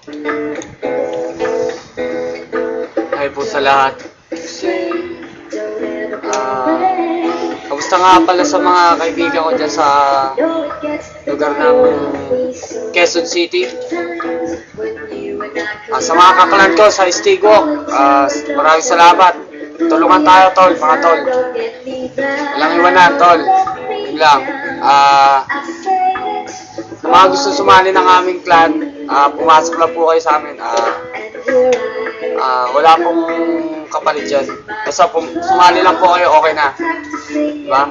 Hi po sa lahat. Kamusta nga pala sa mga kaibigan ko dyan sa lugar ng Quezon City? Sa mga kaklan ko sa Stigwalk, maraming salamat. Tulungan tayo, tol, mga tol. Walang iwanan, tol. Yun lang. Sa mga gusto sumali ng aming clan, pumasok lang po kayo sa amin. Wala pong kapalit dyan. Basta sumali lang po kayo, okay na. Diba?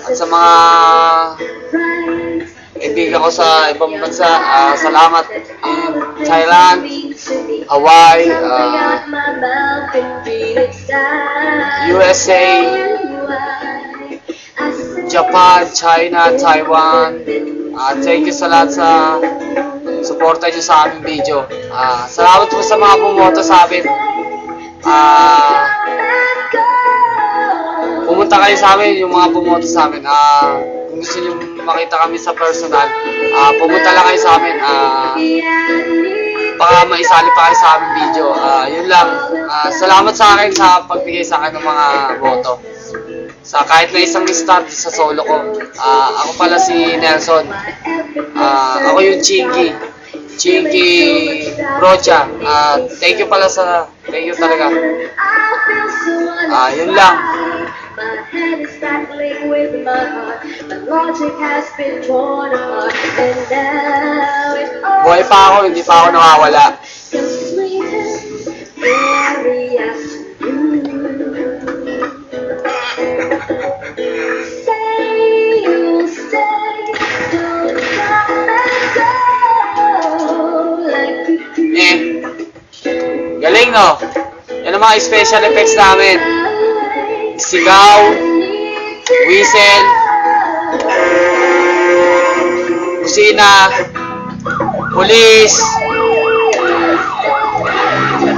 At sa mga kaibigan ko sa ibang bansa, salamat in Thailand, Hawaii, USA, Japan, China, Taiwan. Thank you sa lahat sa suporta nyo sa aming video. Salamat po sa mga bumoto sa amin. Pumunta kayo sa amin, yung mga bumoto sa amin. Kung gusto nyo makita kami sa personal, pumunta lang kayo sa amin. Baka maisali pa kayo sa aming video. Yun lang. Salamat sa akin sa pagbigay sa akin ng mga boto. Sa kahit na isang start sa solo ko. Ako pala si Nelson. Ako yung Chinky Brocha. Thank you pala sa... Thank you talaga. Yun lang. Buhay pa ako, hindi pa ako nawawala. Galing, no? Yan ang mga special effects namin. Sigaw, whistle, kusina, pulis,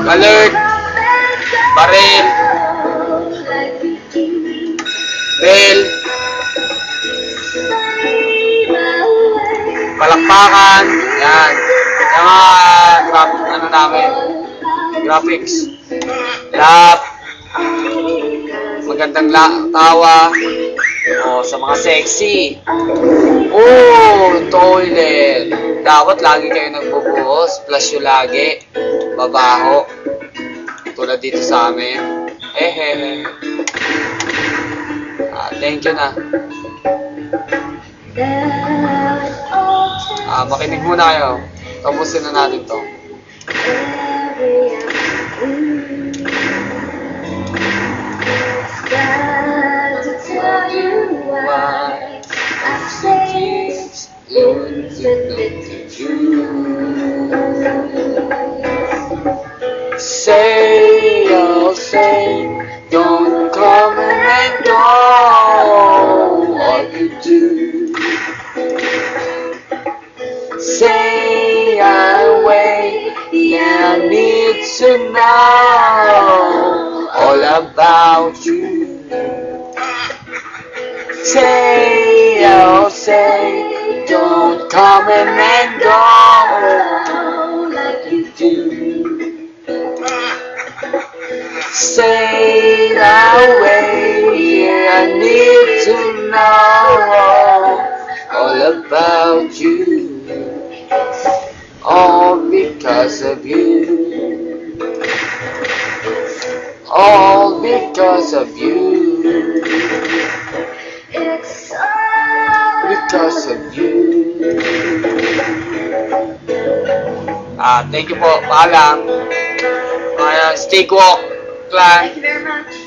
alert, baril, bell, palakpakan, yan. Yung mga ano namin, graphics, laugh, magandang tawa, sa mga sexy, toilet, dapat lagi kayo nagbubuhos, flush yung lagi, babaho, tulad dito sa amin, thank you na. Makinig muna kayo, tapusin na natin to. Say, oh say, don't come and go. All you do, say I wait. Yeah, I need to know all about you. Say, oh say, don't come and go like you do. Say that way, yeah, I need to know all about you. All because of you. All because of you. Because of you. Thank you po. Paalam. Stigwalk clan. Thank you very much.